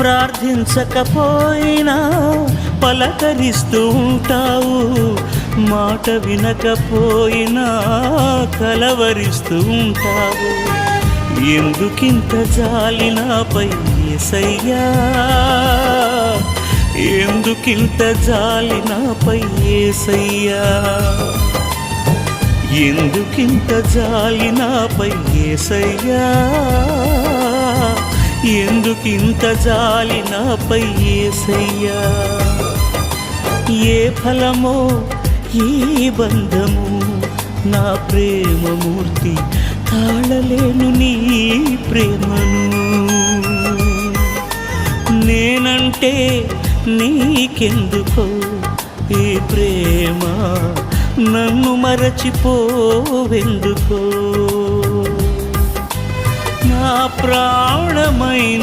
ప్రార్థించకపోయినా పలకరిస్తూ ఉంటావు, మాట వినకపోయినా కలవరిస్తూ ఉంటావు. ఎందుకింత జాలి నాపై యేసయ్యా, ఎందుకింత జాలి నాపై యేసయ్యా, ఎందుకింత జాలి నాపై యేసయ్యా, ఎందుకింత జాలి నాపై యేసయ్యా. ఏ ఫలమో ఈ బంధము, నా ప్రేమమూర్తి తాళలేను నీ ప్రేమను. నేనంటే నీకెందుకో ఈ ప్రేమ, నన్ను మరచిపోవెందుకో. నా ప్రాణమైనావు